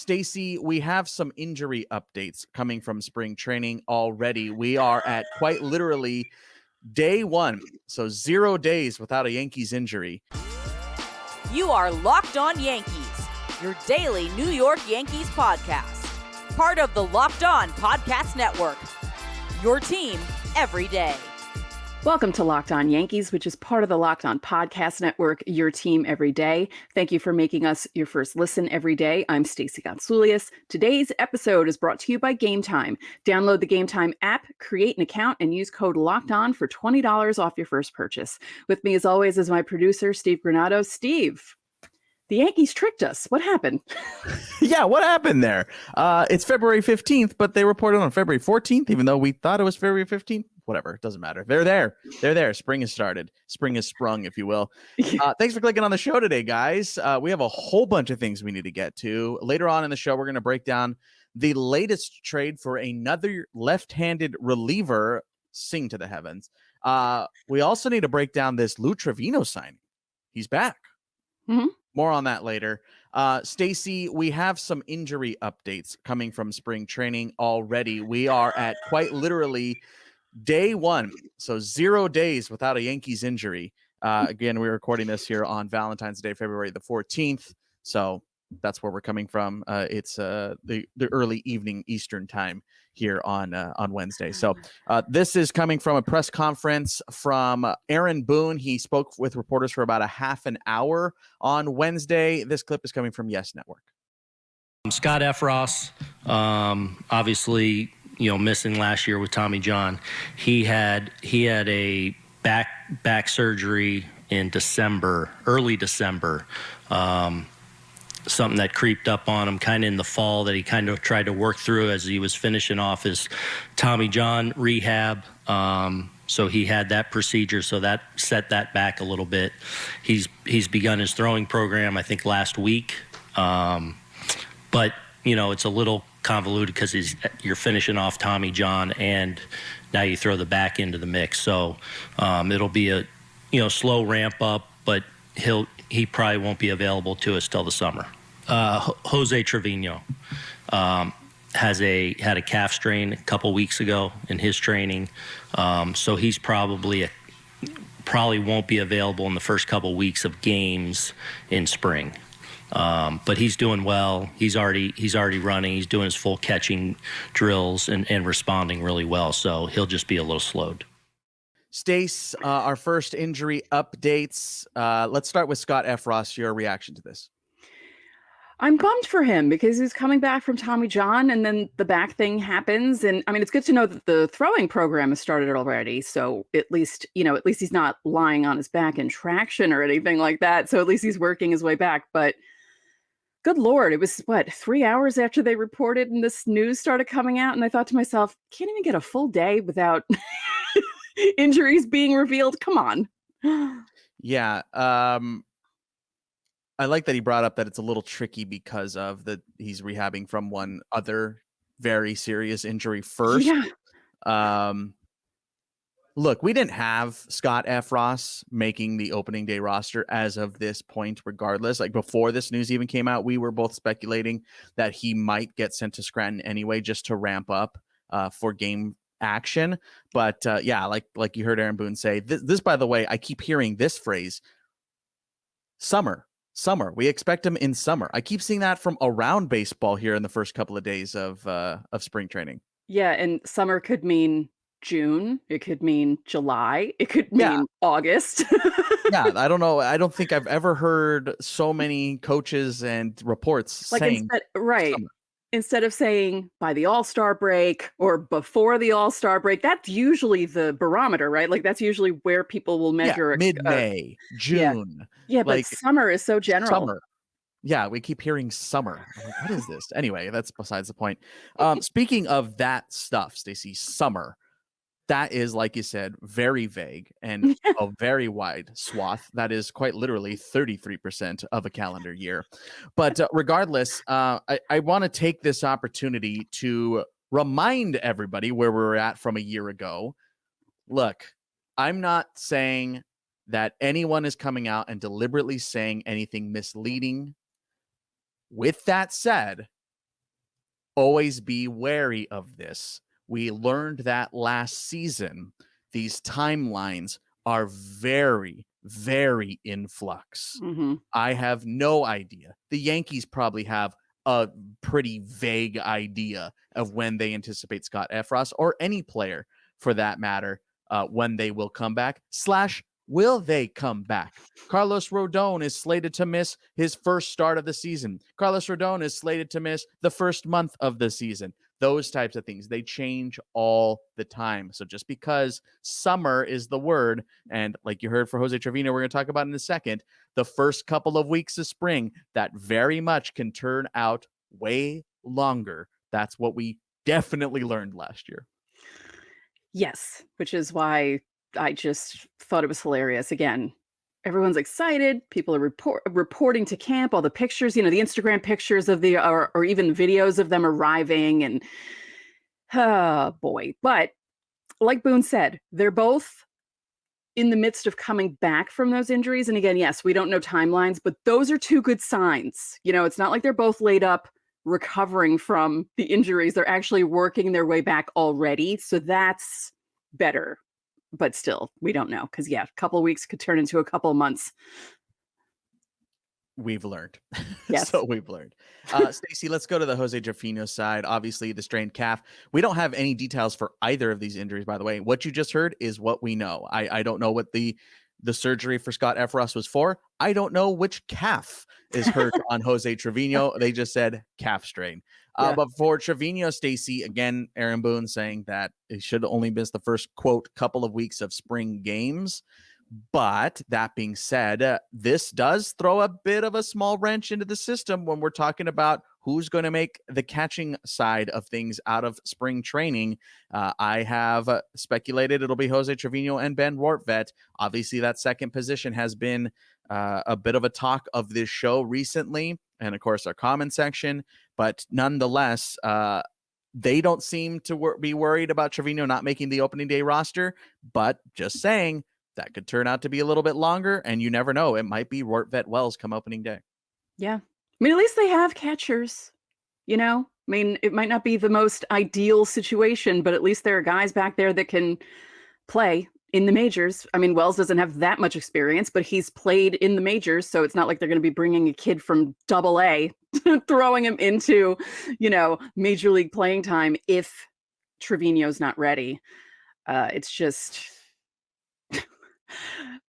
Stacey, we have some injury updates coming from spring training already. We are at quite literally day one, so 0 days without a Yankees injury. You are Locked On Yankees, your daily New York Yankees podcast. Part of the Locked On Podcast Network, your team every day. Welcome to Locked On Yankees, which is part of the Locked On Podcast Network, your team every day. Thank you for making us your first listen every day. I'm Stacey Gonsulius. Today's episode is brought to you by Game Time. Download the Game Time app, create an account, and use code Locked On for $20 off your first purchase. With me, as always, is my producer, Steve Granado. Steve, the Yankees tricked us. What happened? Yeah, what happened there? It's February 15th, but they reported on February 14th, even though we thought it was February 15th. Whatever, it doesn't matter. They're there. They're there. Spring has started. Spring has sprung, if you will. Thanks for clicking on the show today, guys. We have a whole bunch of things we need to get to. Later on in the show, we're going to break down the latest trade for another left-handed reliever. Sing to the heavens. We also need to break down this Lou Trivino signing. He's back. Mm-hmm. More on that later. Stacey, we have some injury updates coming from spring training already. We are at quite literally day one, so 0 days without a Yankees injury. Again, we're recording this here on Valentine's Day, February the 14th. So that's where we're coming from. It's the early evening Eastern time here on Wednesday. So this is coming from a press conference from Aaron Boone. He spoke with reporters for about a half an hour on Wednesday. This clip is coming from Yes Network. Scott Effross, obviously, missing last year with Tommy John. He had a back surgery in December, early December. Something that creeped up on him kind of in the fall that he kind of tried to work through as he was finishing off his Tommy John rehab. So he had that procedure, so that set that back a little bit. He's begun his throwing program, I think, last week. But, it's a little convoluted because you're finishing off Tommy John and now you throw the back into the mix. So it'll be a slow ramp up, but he probably won't be available to us till the summer. Jose Trevino had a calf strain a couple weeks ago in his training, so he's probably won't be available in the first couple weeks of games in spring. But he's doing well. He's already running. He's doing his full catching drills and responding really well. So he'll just be a little slowed. Stace, our first injury updates. Let's start with Scott Effross. Your reaction to this? I'm bummed for him because he's coming back from Tommy John and then the back thing happens. And I mean, it's good to know that the throwing program has started already. So at least he's not lying on his back in traction or anything like that. So at least he's working his way back. But good Lord, it was 3 hours after they reported and this news started coming out. And I thought to myself, can't even get a full day without injuries being revealed. Come on. Yeah. I like that he brought up that it's a little tricky because of he's rehabbing from one other very serious injury first. Yeah. Look, we didn't have Scott Effross making the opening day roster as of this point, regardless. Like before this news even came out, we were both speculating that he might get sent to Scranton anyway, just to ramp up for game action. But yeah, like you heard Aaron Boone say, this, by the way, I keep hearing this phrase, summer. We expect him in summer. I keep seeing that from around baseball here in the first couple of days of spring training. Yeah, and summer could mean June. It could mean July. It could mean August. Yeah, I don't know. I don't think I've ever heard so many coaches and reports saying right. Summer. Instead of saying by the All-Star break or before the All-Star break, that's usually the barometer, right? Like that's usually where people will measure mid-May, June. Yeah, but summer is so general. Summer. Yeah, we keep hearing summer. I'm like, what is this? Anyway, that's besides the point. Speaking of that stuff, Stacey, summer. That is, like you said, very vague and a very wide swath. That is quite literally 33% of a calendar year. But regardless, I want to take this opportunity to remind everybody where we were at from a year ago. Look, I'm not saying that anyone is coming out and deliberately saying anything misleading. With that said, always be wary of this. We learned that last season. These timelines are very, very in flux. Mm-hmm. I have no idea. The Yankees probably have a pretty vague idea of when they anticipate Scott Effross, or any player for that matter, when they will come back, / will they come back? Carlos Rodon is slated to miss his first start of the season. Carlos Rodon is slated to miss the first month of the season. Those types of things, they change all the time. So just because summer is the word, and like you heard for Jose Trevino, we're going to talk about in a second, the first couple of weeks of spring, that very much can turn out way longer. That's what we definitely learned last year. Yes, which is why I just thought it was hilarious. Again, everyone's excited. People are reporting to camp, all the pictures, the Instagram pictures of or even videos of them arriving. And oh boy. But like Boone said, they're both in the midst of coming back from those injuries. And again, yes, we don't know timelines, but those are two good signs. It's not like they're both laid up recovering from the injuries. They're actually working their way back already. So that's better. But still, we don't know, because a couple of weeks could turn into a couple of months. We've learned. Yes. So we've learned. Stacey, let's go to the Jose Trevino side. Obviously, the strained calf. We don't have any details for either of these injuries, by the way. What you just heard is what we know. I don't know what the surgery for Scott Effross was for. I don't know which calf is hurt on Jose Trevino. They just said calf strain. But for Trevino, Stacey, again, Aaron Boone saying that it should only miss the first, quote, couple of weeks of spring games. But that being said, this does throw a bit of a small wrench into the system when we're talking about who's going to make the catching side of things out of spring training. I have speculated it'll be Jose Trevino and Ben Rortvedt. Obviously, that second position has been a bit of a talk of this show recently, and of course our comment section. But nonetheless, they don't seem to be worried about Trevino not making the opening day roster. But just saying, that could turn out to be a little bit longer, and you never know. It might be Rortvedt Wells come opening day. Yeah. I mean, at least they have catchers, I mean, it might not be the most ideal situation, but at least there are guys back there that can play in the majors. I mean, Wells doesn't have that much experience, but he's played in the majors, so it's not like they're going to be bringing a kid from AA, throwing him into, major league playing time if Trevino's not ready. It's just...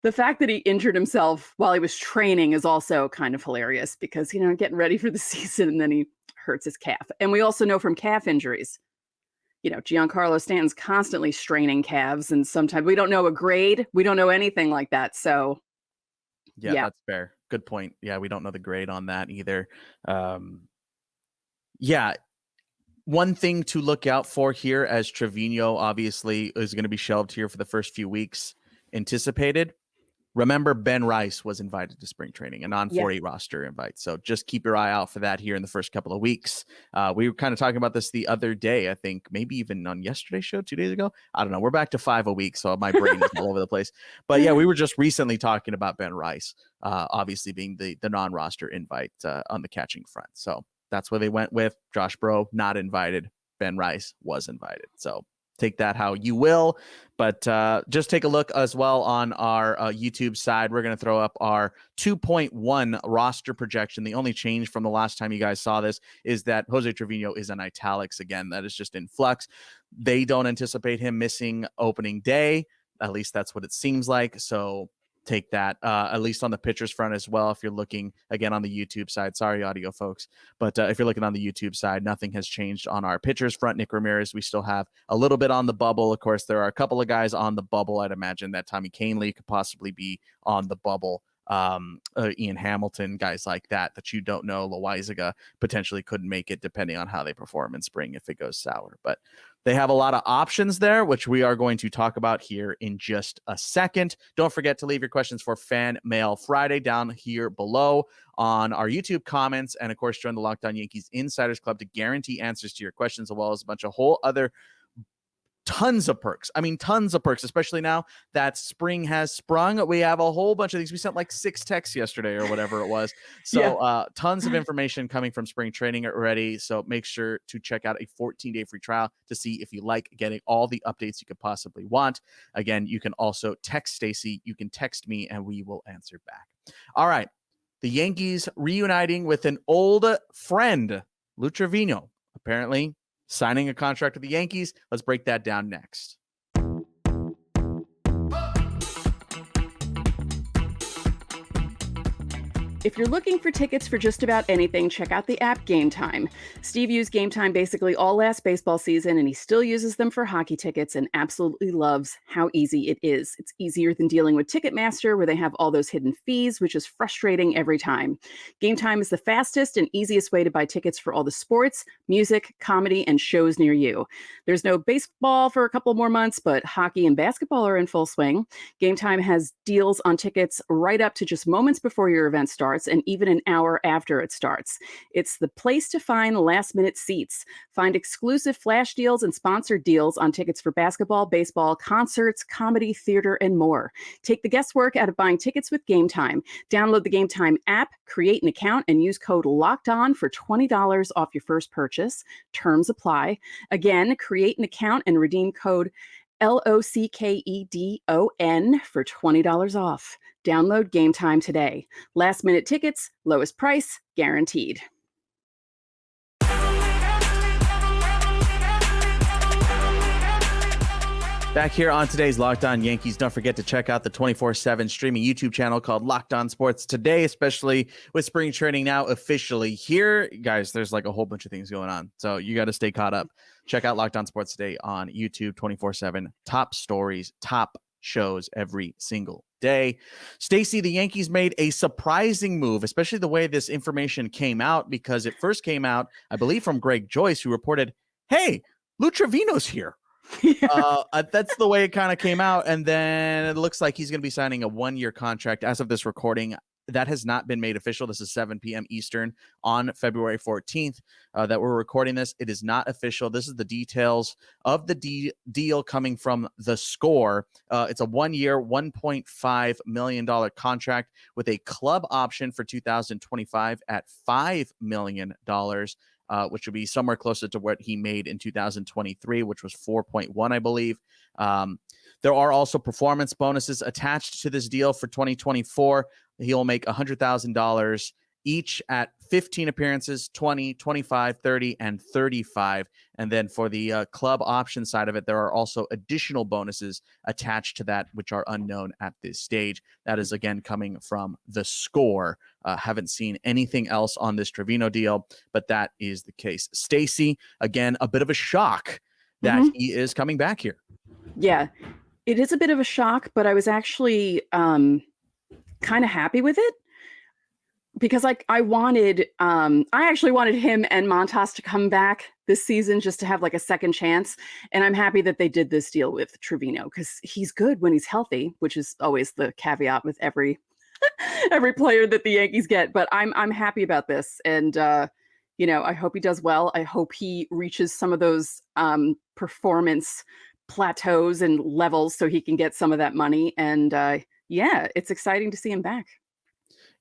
The fact that he injured himself while he was training is also kind of hilarious because, getting ready for the season and then he hurts his calf. And we also know from calf injuries, Giancarlo Stanton's constantly straining calves, and sometimes we don't know a grade. We don't know anything like that. So, yeah, that's fair. Good point. Yeah, we don't know the grade on that either. One thing to look out for here, as Trevino obviously is going to be shelved here for the first few weeks anticipated. Remember, Ben Rice was invited to spring training, a non-48 roster invite. So just keep your eye out for that here in the first couple of weeks. We were kind of talking about this the other day, I think, maybe even on yesterday's show 2 days ago. I don't know. We're back to 5 a week, so my brain is all over the place. But yeah, we were just recently talking about Ben Rice, obviously being the non-roster invite on the catching front. So that's where they went with. Josh Bro, not invited. Ben Rice was invited. So take that how you will, but just take a look as well on our YouTube side. We're going to throw up our 2.1 roster projection. The only change from the last time you guys saw this is that Jose Trevino is in italics again. That is just in flux. They don't anticipate him missing opening day. At least that's what it seems like. So take that, at least on the pitchers front as well. If you're looking again on the YouTube side, sorry, audio folks, but if you're looking on the YouTube side, nothing has changed on our pitchers front. Nick Ramirez, we still have a little bit on the bubble. Of course, there are a couple of guys on the bubble. I'd imagine that Tommy Kahnle could possibly be on the bubble. Ian Hamilton, guys like that you don't know. Loaizaga potentially couldn't make it depending on how they perform in spring if it goes sour. But they have a lot of options there, which we are going to talk about here in just a second. Don't forget to leave your questions for Fan Mail Friday down here below on our YouTube comments. And of course, join the Locked On Yankees Insiders Club to guarantee answers to your questions, as well as a bunch of whole other tons of perks. I mean, tons of perks, especially now that spring has sprung. We have a whole bunch of these. We sent like 6 texts yesterday or whatever it was. So tons of information coming from spring training already. So make sure to check out a 14-day free trial to see if you like getting all the updates you could possibly want. Again, you can also text Stacey. You can text me and we will answer back. All right. The Yankees reuniting with an old friend, Trevino, apparently signing a contract with the Yankees. Let's break that down next. If you're looking for tickets for just about anything, check out the app Game Time. Steve used Game Time basically all last baseball season, and he still uses them for hockey tickets and absolutely loves how easy it is. It's easier than dealing with Ticketmaster, where they have all those hidden fees, which is frustrating every time. Game Time is the fastest and easiest way to buy tickets for all the sports, music, comedy, and shows near you. There's no baseball for a couple more months, but hockey and basketball are in full swing. Game Time has deals on tickets right up to just moments before your event starts, and even an hour after it starts. It's the place to find last-minute seats. Find exclusive flash deals and sponsored deals on tickets for basketball, baseball, concerts, comedy, theater, and more. Take the guesswork out of buying tickets with Game Time. Download the Game Time app, create an account, and use code LOCKEDON for $20 off your first purchase. Terms apply. Again, create an account and redeem code LOCKEDON for $20 off. Download Game Time today. Last minute tickets, lowest price, guaranteed. Back here on today's Locked On Yankees, don't forget to check out the 24/7 streaming YouTube channel called Locked On Sports today, especially with spring training now officially here. Guys, there's like a whole bunch of things going on, so you got to stay caught up. Check out Locked On Sports today on YouTube 24/7. Top stories, top shows every single day. Stacey, the Yankees made a surprising move, especially the way this information came out, because it first came out, I believe, from Greg Joyce, who reported, hey, Trevino's here. That's the way it kind of came out. And then it looks like he's going to be signing a 1-year contract as of this recording. That has not been made official. This is 7 p.m. Eastern on February 14th that we're recording this. It is not official. This is the details of the deal coming from The Score. It's a 1-year, $1.5 million contract with a club option for 2025 at $5 million, which would be somewhere closer to what he made in 2023, which was 4.1, I believe. There are also performance bonuses attached to this deal for 2024. He'll make $100,000 each at 15 appearances, 20, 25, 30, and 35. And then for the club option side of it, there are also additional bonuses attached to that, which are unknown at this stage. That is, again, coming from The Score. Haven't seen anything else on this Trivino deal, but that is the case. Stacey, again, a bit of a shock that he is coming back here. Yeah, it is a bit of a shock, but I was actually kind of happy with it, because I actually wanted him and Montas to come back this season just to have like a second chance. And I'm happy that they did this deal with Trevino, because he's good when he's healthy, which is always the caveat with every player that the Yankees get. But I'm happy about this. And, I hope he does well. I hope he reaches some of those performance plateaus and levels so he can get some of that money. And it's exciting to see him back.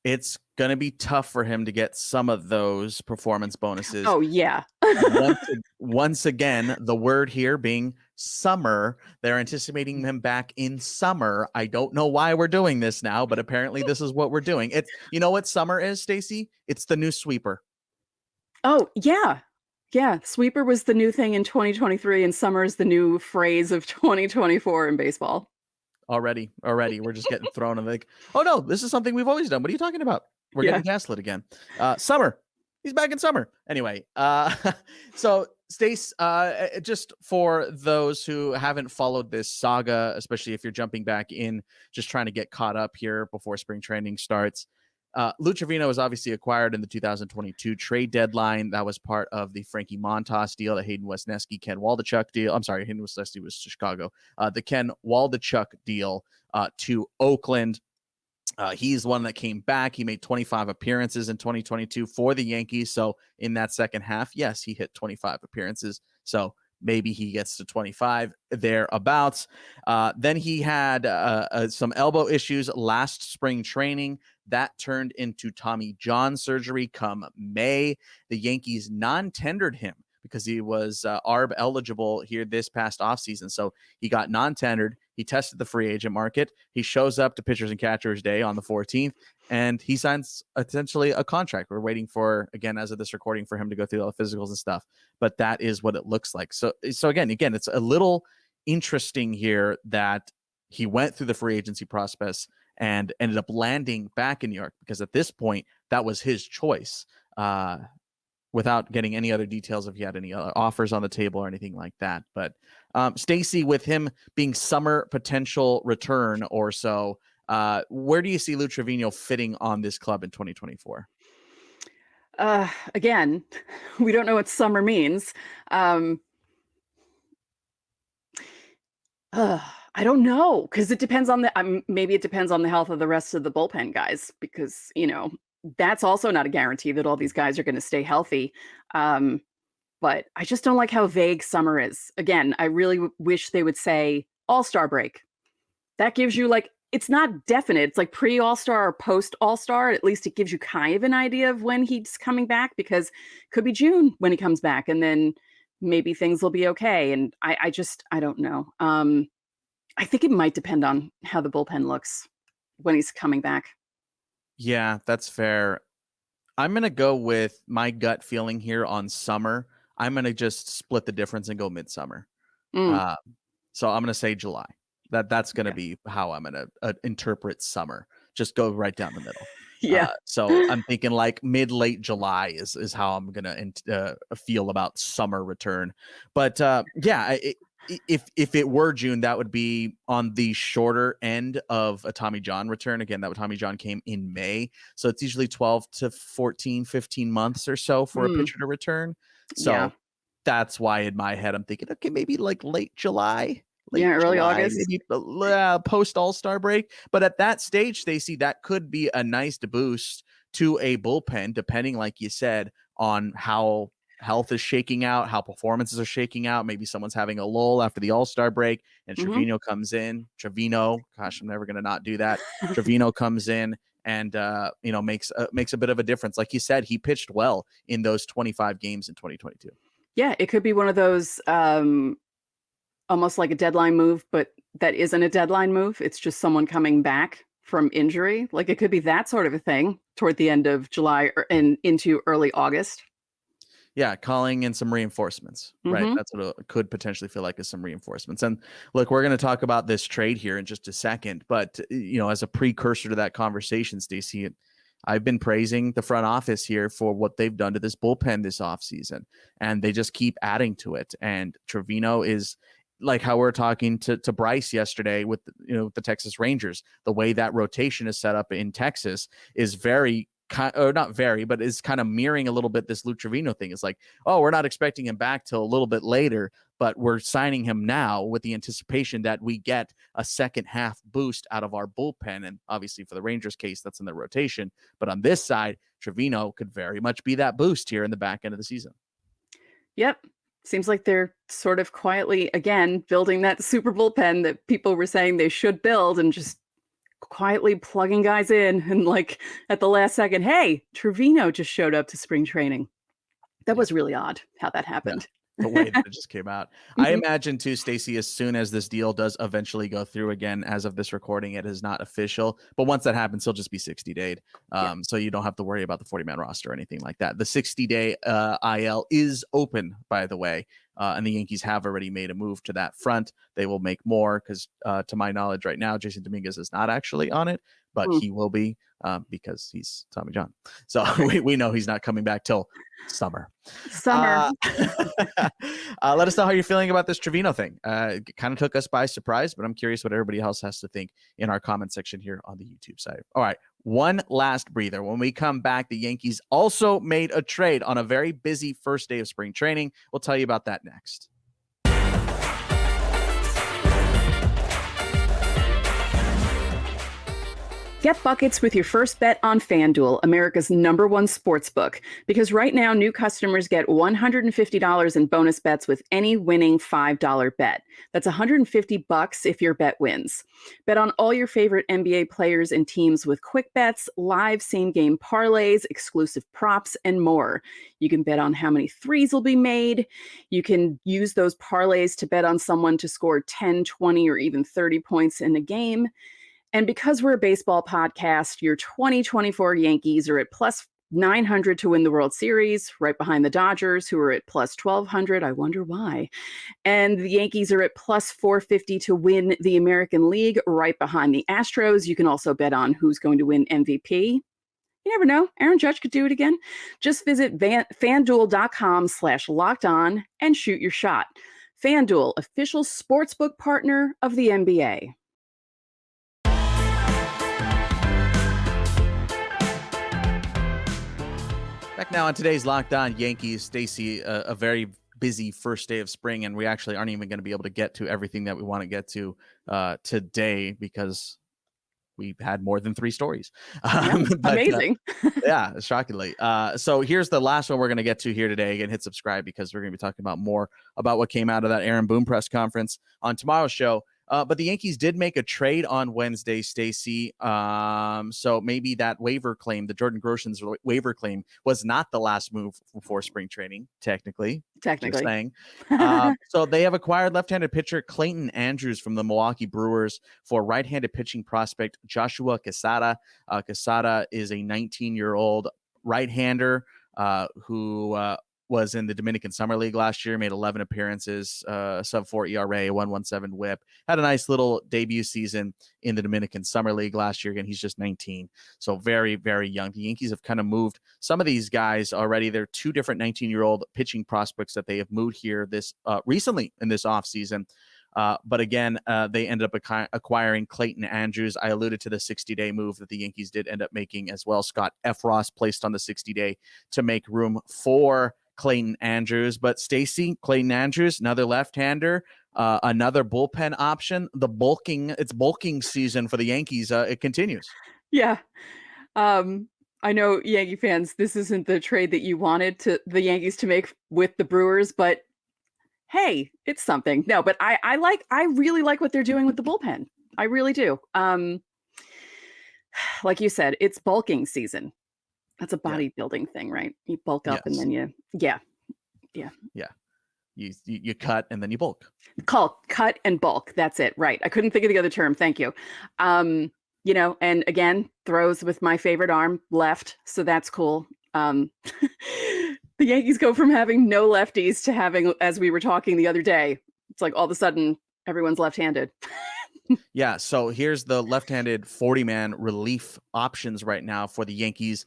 It's going to be tough for him to get some of those performance bonuses. Oh, yeah. once again, the word here being summer. They're anticipating him back in summer. I don't know why we're doing this now, but apparently this is what we're doing. You know what summer is, Stacey? It's the new sweeper. Oh, yeah. Yeah. Sweeper was the new thing in 2023, and summer is the new phrase of 2024 in baseball. Already. We're just getting thrown in like, oh no, this is something we've always done. What are you talking about? We're getting gaslit again. Summer. He's back in summer. Anyway, so Stace, just for those who haven't followed this saga, especially if you're jumping back in, just trying to get caught up here before spring training starts. Trevino was obviously acquired in the 2022 trade deadline. That was part of the Frankie Montas deal, the Hayden Wesneski, Ken Waldachuk deal. I'm sorry, Hayden Wesneski was to Chicago. The Ken Waldachuk deal to Oakland. He's the one that came back. He made 25 appearances in 2022 for the Yankees. So in that second half, yes, he hit 25 appearances. So Maybe he gets to 25 thereabouts. Then he had some elbow issues last spring training. That turned into Tommy John surgery come May. The Yankees non-tendered him because he was ARB eligible here this past offseason. So he got non-tendered. He tested the free agent market. He shows up to Pitchers and Catchers Day on the 14th, and he signs essentially a contract. We're waiting for, again, as of this recording, for him to go through all the physicals and stuff. But that is what it looks like. So again, it's a little interesting here that he went through the free agency process and ended up landing back in New York, because at this point, that was his choice, without getting any other details if he had any other offers on the table or anything like that. But Stacey, with him being summer potential return or so, where do you see Lou Trivino fitting on this club in 2024? Again, we don't know what summer means. I don't know, because it depends on maybe it depends on the health of the rest of the bullpen guys, because, that's also not a guarantee that all these guys are going to stay healthy. But I just don't like how vague summer is. Again, I really wish they would say All-Star break. That gives you, it's not definite. It's like pre-All-Star or post-All-Star. At least it gives you kind of an idea of when he's coming back, because it could be June when he comes back, and then maybe things will be okay. And I don't know. I think it might depend on how the bullpen looks when he's coming back. Yeah, that's fair. I'm going to go with my gut feeling here on summer. I'm going to just split the difference and go midsummer. So I'm going to say July. That's going to be how I'm going to interpret summer. Just go right down the middle. Yeah. So I'm thinking late July is how I'm going to feel about summer return. But if it were June, that would be on the shorter end of a Tommy John return. Again, Tommy John came in May. So it's usually 12 to 14, 15 months or so for a pitcher to return. So that's why in my head, I'm thinking, okay, maybe late July. Early August. Maybe post All-Star break. But at that stage, Stacey, that could be a nice boost to a bullpen, depending, like you said, on how health is shaking out, how performances are shaking out. Maybe someone's having a lull after the All-Star break, and Trevino comes in. Gosh, I'm never going to not do that. Trevino comes in and makes a bit of a difference. Like you said, he pitched well in those 25 games in 2022. Yeah, it could be one of those almost like a deadline move, but that isn't a deadline move. It's just someone coming back from injury. It could be that sort of a thing toward the end of July and into early August. Yeah, calling in some reinforcements, right? That's what it could potentially feel like, is some reinforcements. And look, we're going to talk about this trade here in just a second, but as a precursor to that conversation, Stacey, I've been praising the front office here for what they've done to this bullpen this offseason, and they just keep adding to it. And Trevino is like how we're talking to Bryce yesterday with the Texas Rangers. The way that rotation is set up in Texas is but is kind of mirroring a little bit this Lou Trivino thing. It's like, oh, we're not expecting him back till a little bit later, but we're signing him now with the anticipation that we get a second half boost out of our bullpen. And obviously for the Rangers case, that's in the rotation. But on this side, Trevino could very much be that boost here in the back end of the season. Yep. Seems like they're sort of quietly, again, building that super bullpen that people were saying they should build, and just quietly plugging guys in, and at the last second, hey, Trevino just showed up to spring training. That was really odd how that happened. The way that it just came out. I imagine too, Stacey, as soon as this deal does eventually go through, again, as of this recording, it is not official, but once that happens, he'll just be 60-dayed. So you don't have to worry about the 40-man roster or anything like that. The 60-day IL is open, by the way, and the Yankees have already made a move to that front. They will make more because, to my knowledge right now, Jason Dominguez is not actually on it, but he will be because he's Tommy John. So we know he's not coming back till summer. Let us know how you're feeling about this Trevino thing. It kind of took us by surprise, but I'm curious what everybody else has to think in our comment section here on the YouTube side. All right, one last breather. When we come back, the Yankees also made a trade on a very busy first day of spring training. We'll tell you about that next. Get buckets with your first bet on FanDuel, America's #1 sportsbook, because right now new customers get $150 in bonus bets with any winning $5 bet. That's $150 if your bet wins. Bet on all your favorite NBA players and teams with quick bets, live same-game parlays, exclusive props, and more. You can bet on how many threes will be made. You can use those parlays to bet on someone to score 10, 20, or even 30 points in a game. And because we're a baseball podcast, your 2024 Yankees are at plus 900 to win the World Series, right behind the Dodgers, who are at plus 1,200. I wonder why. And the Yankees are at plus 450 to win the American League, right behind the Astros. You can also bet on who's going to win MVP. You never know. Aaron Judge could do it again. Just visit FanDuel.com/lockedon and shoot your shot. FanDuel, official sportsbook partner of the NBA. Back now on today's Locked On Yankees, Stacey, a very busy first day of spring, and we actually aren't even going to be able to get to everything that we want to get to today because we had more than 3 stories. Amazing. Yeah, shockingly. So here's the last one we're going to get to here today. Again, hit subscribe because we're going to be talking about more about what came out of that Aaron Boone press conference on tomorrow's show. But the Yankees did make a trade on Wednesday, Stacey. So maybe that waiver claim, the Jordan Groshans waiver claim, was not the last move before spring training, technically. Just saying. So they have acquired left-handed pitcher Clayton Andrews from the Milwaukee Brewers for right-handed pitching prospect Joshua Quezada. Quezada is a 19-year-old right-hander who was in the Dominican Summer League last year, made 11 appearances, sub-4 ERA, 1.17 whip, had a nice little debut season in the Dominican Summer League last year. Again, he's just 19, so very, very young. The Yankees have kind of moved some of these guys already. There are 2 different 19-year-old pitching prospects that they have moved here this recently in this offseason. But again, they ended up acquiring Clayton Andrews. I alluded to the 60-day move that the Yankees did end up making as well. Scott Effross placed on the 60-day to make room for Clayton Andrews. But Stacey, Clayton Andrews, another left-hander, another bullpen option. It's bulking season for the Yankees. It continues. Yeah. I know Yankee fans, this isn't the trade that you wanted the Yankees to make with the Brewers, but hey, it's something. No, but I really like what they're doing with the bullpen. I really do. Like you said, it's bulking season. That's a bodybuilding thing, right? You bulk up and then you cut and then you bulk. Cut and bulk. That's it. Right. I couldn't think of the other term. Thank you. And again, throws with my favorite arm, left. So that's cool. The Yankees go from having no lefties to having, as we were talking the other day, it's like all of a sudden everyone's left-handed. Yeah, so here's the left-handed 40-man relief options right now for the Yankees.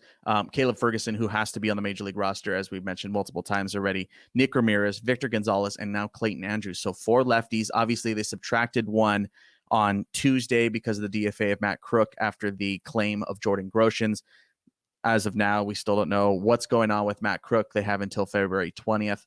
Caleb Ferguson, who has to be on the Major League roster, as we've mentioned multiple times already. Nick Ramirez, Victor Gonzalez, and now Clayton Andrews. So 4 lefties. Obviously, they subtracted 1 on Tuesday because of the DFA of Matt Crook after the claim of Jordan Groshans. As of now, we still don't know what's going on with Matt Crook. They have until February 20th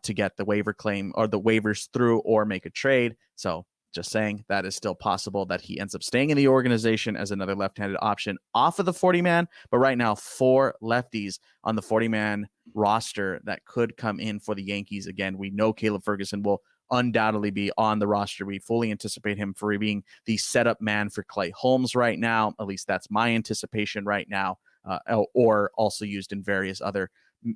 to get the waiver claim or the waivers through or make a trade. So just saying that is still possible that he ends up staying in the organization as another left-handed option off of the 40-man. But right now, 4 lefties on the 40-man roster that could come in for the Yankees. Again, we know Caleb Ferguson will undoubtedly be on the roster. We fully anticipate him for being the setup man for Clay Holmes right now. At least that's my anticipation right now, or also used in various other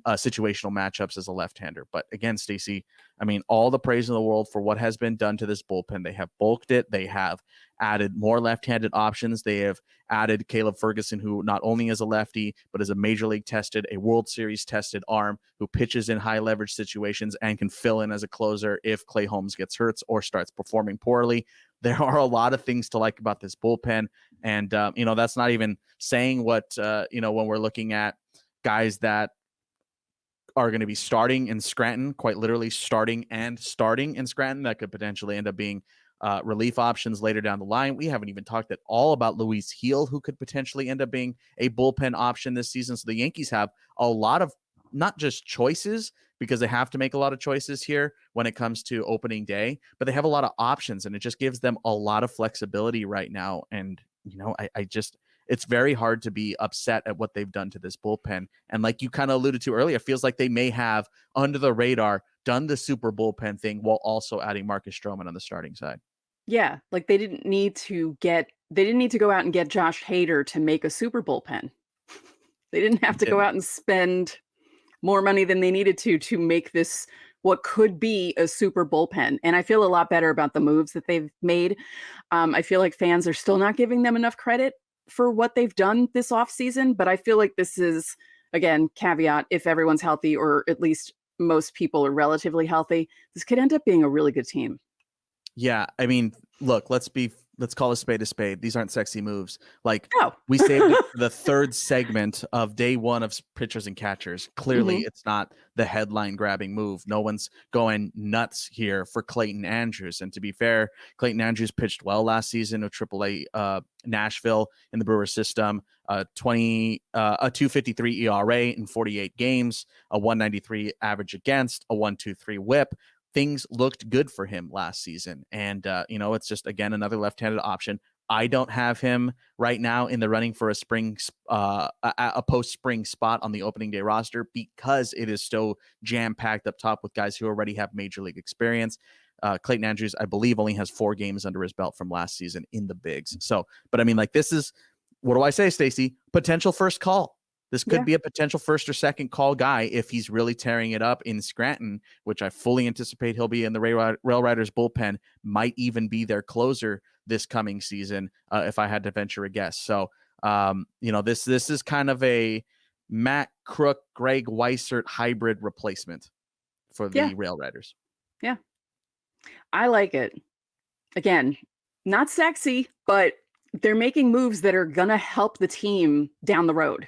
situational matchups as a left-hander. But again, Stacey, I mean, all the praise in the world for what has been done to this bullpen. They have bulked it. They have added more left-handed options. They have added Caleb Ferguson, who not only is a lefty, but is a Major League tested, a World Series tested arm who pitches in high leverage situations and can fill in as a closer if Clay Holmes gets hurt or starts performing poorly. There are a lot of things to like about this bullpen. And, that's not even saying what, when we're looking at guys that are going to be starting in Scranton, quite literally starting in Scranton, that could potentially end up being relief options later down the line. We haven't even talked at all about Luis Heel, who could potentially end up being a bullpen option this season. So the Yankees have a lot of not just choices, because they have to make a lot of choices here when it comes to opening day, but they have a lot of options, and it just gives them a lot of flexibility right now. And, it's very hard to be upset at what they've done to this bullpen. And like you kind of alluded to earlier, it feels like they may have under the radar done the super bullpen thing while also adding Marcus Stroman on the starting side. Yeah, like they didn't need to go out and get Josh Hader to make a super bullpen. They didn't have to go out and spend more money than they needed to make this what could be a super bullpen. And I feel a lot better about the moves that they've made. I feel like fans are still not giving them enough credit for what they've done this offseason, but I feel like this is, again, caveat, if everyone's healthy, or at least most people are relatively healthy, this could end up being a really good team. Yeah, I mean, look, let's call a spade a spade. These aren't sexy moves. Like, we saved it for the third segment of day one of pitchers and catchers. Clearly, it's not the headline grabbing move. No one's going nuts here for Clayton Andrews. And to be fair, Clayton Andrews pitched well last season with AAA Nashville in the Brewers system. 2.53 ERA in 48 games, a 1.93 average against, a 1.23 WHIP. Things looked good for him last season. And, it's just, again, another left-handed option. I don't have him right now in the running for a post-spring spot on the opening day roster because it is so jam-packed up top with guys who already have major league experience. Clayton Andrews, I believe, only has 4 games under his belt from last season in the bigs. So, but I mean, like, this is, what do I say, Stacey? Potential first call. This could be a potential first or second call guy if he's really tearing it up in Scranton, which I fully anticipate he'll be in the Rail Riders bullpen, might even be their closer this coming season, if I had to venture a guess. So, this is kind of a Matt Crook, Greg Weissert hybrid replacement for the Rail Riders. Yeah. I like it. Again, not sexy, but they're making moves that are going to help the team down the road.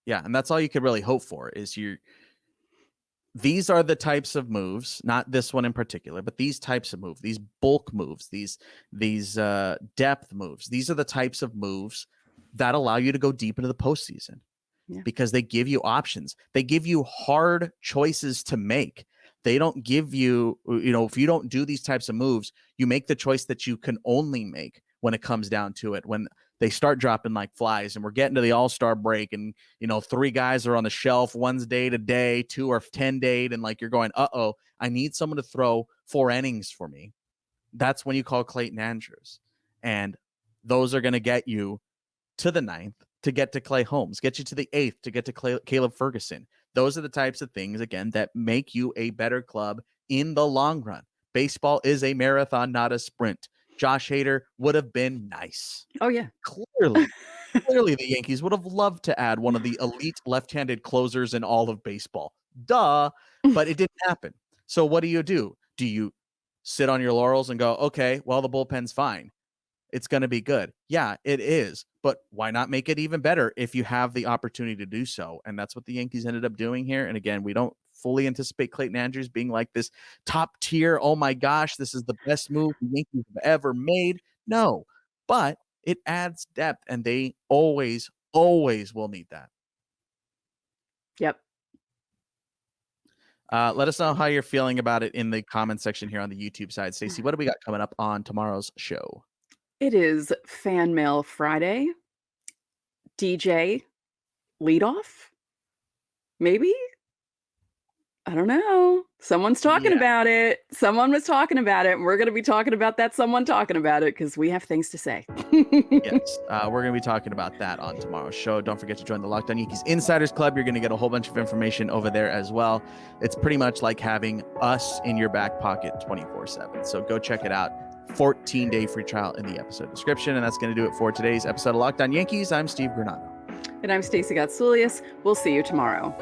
Yeah, and that's all you could really hope for is these are the types of moves, not this one in particular, but these types of moves, these bulk moves, these depth moves. These are the types of moves that allow you to go deep into the postseason because they give you options. They give you hard choices to make. They don't give you, if you don't do these types of moves, you make the choice that you can only make when it comes down to it. When they start dropping like flies and we're getting to the All-Star break and, 3 guys are on the shelf. One's day to day, 2 are 10-dayed. And like, you're going, I need someone to throw 4 innings for me. That's when you call Clayton Andrews. And those are going to get you to the 9th to get to Clay Holmes, get you to the 8th to get to Caleb Ferguson. Those are the types of things, again, that make you a better club in the long run. Baseball is a marathon, not a sprint. Josh Hader would have been nice. Oh, yeah. Clearly the Yankees would have loved to add one of the elite left-handed closers in all of baseball. Duh. But it didn't happen. So what do? Do you sit on your laurels and go, okay, well, the bullpen's fine. It's going to be good. Yeah, it is. But why not make it even better if you have the opportunity to do so? And that's what the Yankees ended up doing here. And again, we don't fully anticipate Clayton Andrews being like this top tier, oh my gosh, this is the best move the Yankees have ever made. No, but it adds depth, and they always will need that. Yep. Let us know how you're feeling about it in the comment section here on the YouTube side. Stacey, what do we got coming up on tomorrow's show? It is Fan Mail Friday. DJ leadoff? Maybe? I don't know. Someone's talking about it. Someone was talking about it. And we're going to be talking about that someone talking about it because we have things to say. Yes, we're going to be talking about that on tomorrow's show. Don't forget to join the Locked On Yankees Insiders Club. You're going to get a whole bunch of information over there as well. It's pretty much like having us in your back pocket 24/7. So go check it out. 14-day free trial in the episode description. And that's going to do it for today's episode of Locked On Yankees. I'm Steve Granado. And I'm Stacey Gotsoulias. We'll see you tomorrow.